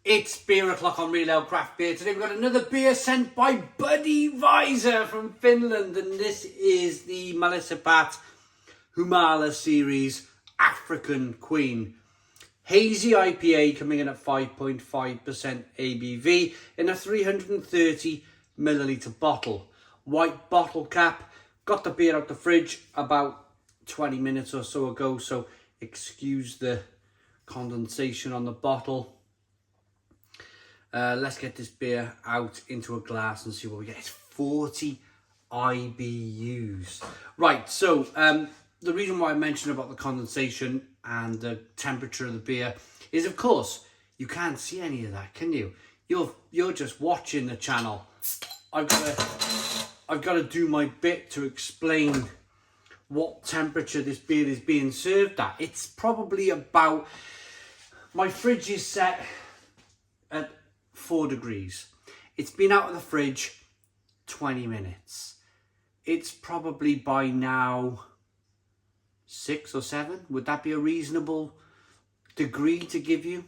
It's beer o'clock on Real Ale Craft Beer. Today we've got another beer sent by Buddy Visor from Finland, and this is the Mallassepat Humala series African Queen. Hazy IPA coming in at 5.5% ABV in a 330 milliliter bottle. White bottle cap. Got the beer out the fridge about 20 minutes or so ago, so excuse the condensation on the bottle. Let's get this beer out into a glass and see what we get. It's 40 IBUs. Right, so the reason why I mentioned about the condensation and the temperature of the beer is, of course, you can't see any of that, can you? You're just watching the channel. I've got to do my bit to explain what temperature this beer is being served at. It's probably about, my fridge is set at 4 degrees. It's been out of the fridge 20 minutes. It's probably by now 6 or 7. Would that be a reasonable degree to give you?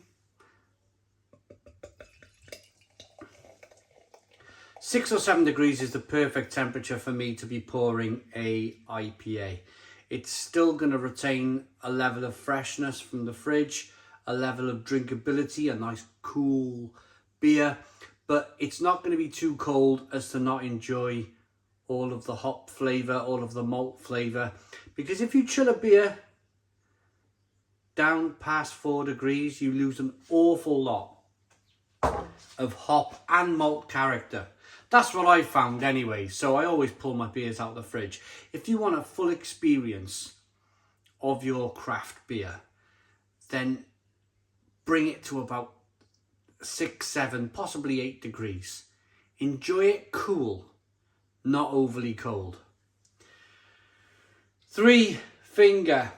6 or 7 degrees is the perfect temperature for me to be pouring a IPA. It's still going to retain a level of freshness from the fridge, a level of drinkability, a nice cool beer, but it's not going to be too cold as to not enjoy all of the hop flavour, all of the malt flavour. Because if you chill a beer down past 4 degrees, you lose an awful lot of hop and malt character. That's what I found anyway, so I always pull my beers out of the fridge. If you want a full experience of your craft beer, then bring it to about 6, 7, possibly 8 degrees. Enjoy it cool, not overly cold. 3 finger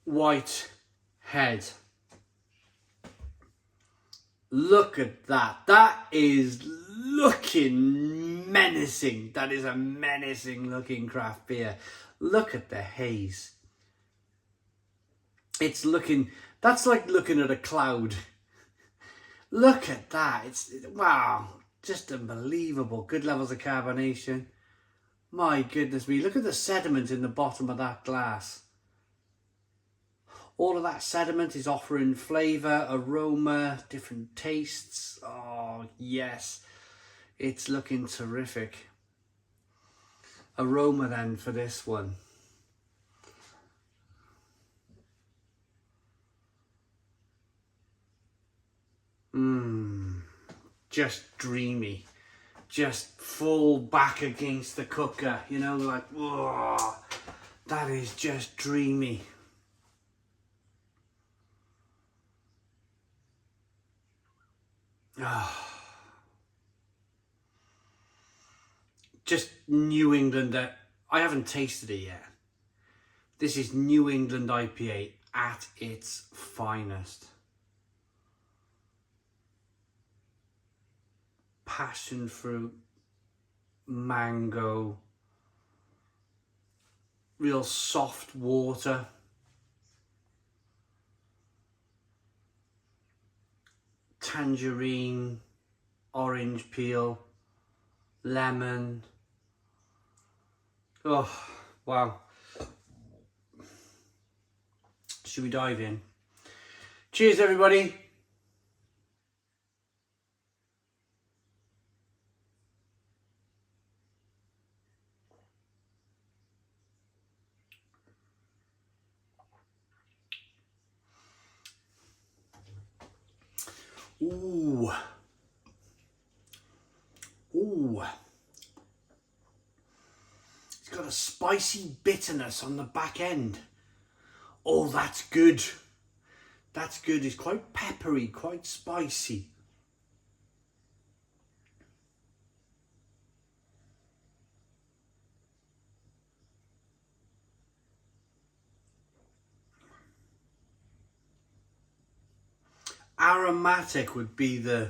white head. Look at that. That is looking menacing. That is a menacing looking craft beer. Look at the haze. It's looking, that's like looking at a cloud. Look at that. Wow, just unbelievable. Good levels of carbonation. My goodness me, look at the sediment in the bottom of that glass. All of that sediment is offering flavour, aroma, different tastes. Oh, yes. It's looking terrific. Aroma then for this one. Just dreamy. Just fall back against the cooker, you know, like, whoa, that is just dreamy. Oh. Just New England, I haven't tasted it yet. This is New England IPA at its finest. Passion fruit, mango, real soft water, tangerine, orange peel, lemon. Oh, wow. Should we dive in? Cheers, everybody. Ooh. Ooh. It's got a spicy bitterness on the back end. Oh, that's good. That's good. It's quite peppery, quite spicy. Aromatic would be the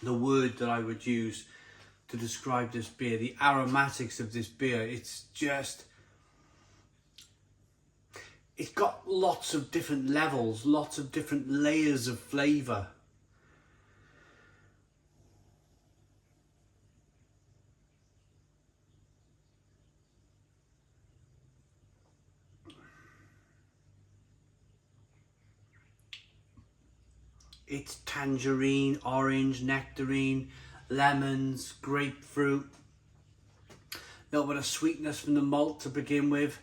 word that I would use to describe this beer. The aromatics of this beer, it's got lots of different levels, lots of different layers of flavour It's tangerine, orange, nectarine, lemons, grapefruit. A little bit of sweetness from the malt to begin with.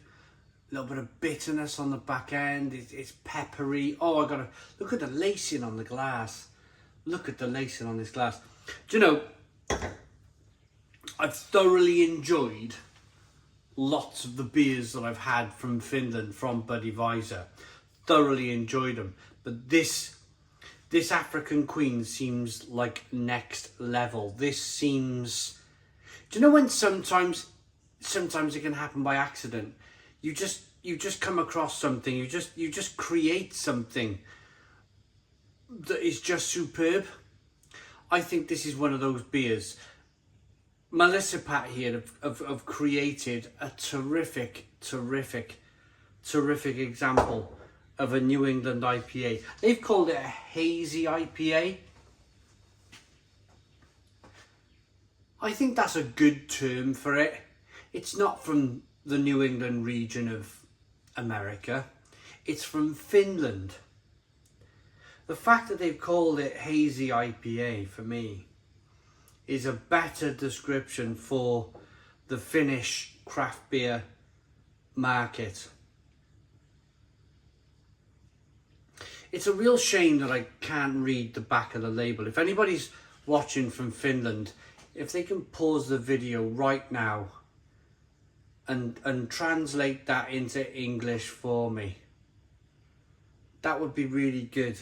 A little bit of bitterness on the back end. It's peppery. Oh, I gotta look at the lacing on the glass. Look at the lacing on this glass. Do you know, I've thoroughly enjoyed lots of the beers that I've had from Finland, from Budweiser. Thoroughly enjoyed them. But this African Queen seems like next level. This seems... Do you know when sometimes it can happen by accident? You just come across something, you just create something that is just superb. I think this is one of those beers. Mallassepat here have created a terrific example of a New England IPA. They've called it a Hazy IPA. I think that's a good term for it. It's not from the New England region of America. It's from Finland. The fact that they've called it Hazy IPA, for me, is a better description for the Finnish craft beer market. It's a real shame that I can't read the back of the label. If anybody's watching from Finland, if they can pause the video right now and translate that into English for me, that would be really good.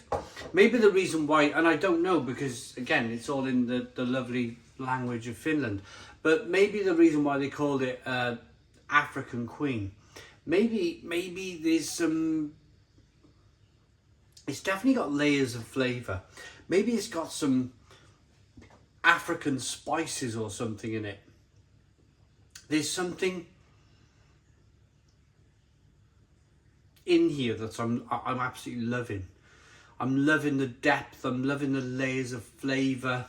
Maybe the reason why, and I don't know, because again, it's all in the lovely language of Finland, but maybe the reason why they called it African Queen, maybe there's some, it's definitely got layers of flavour. Maybe it's got some African spices or something in it. There's something in here that I'm absolutely loving. I'm loving the depth, I'm loving the layers of flavour.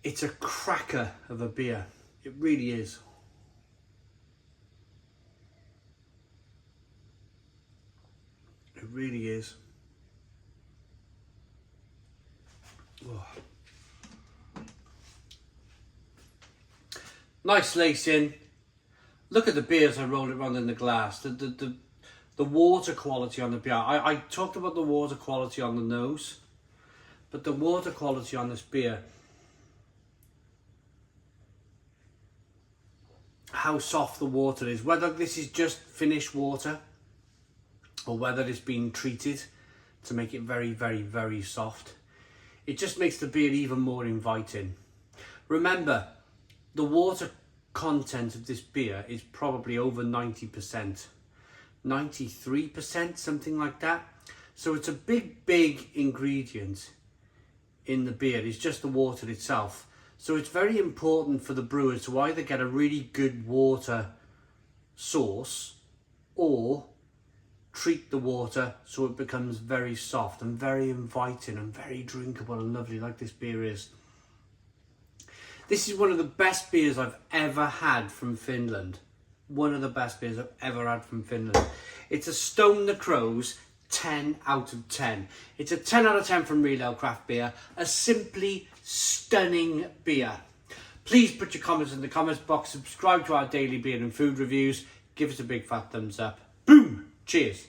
It's a cracker of a beer. It really is. It really is. Oh. Nice lacing. Look at the beers I rolled around in the glass. The water quality on the beer. I talked about the water quality on the nose, but the water quality on this beer, how soft the water is, whether this is just Finnish water or whether it's been treated to make it very, very, very soft. It just makes the beer even more inviting. Remember, the water content of this beer is probably over 90%, 93%, something like that. So it's a big ingredient in the beer. It's just the water itself. So it's very important for the brewers to either get a really good water source or treat the water so it becomes very soft and very inviting and very drinkable and lovely, like this beer is. This is one of the best beers I've ever had from Finland. One of the best beers I've ever had from Finland. It's a Stone the Crows 10 out of 10. It's a 10 out of 10 from Real Ale Craft Beer. A simply stunning beer. Please put your comments in the comments box. Subscribe to our daily beer and food reviews. Give us a big fat thumbs up. Boom! Cheers.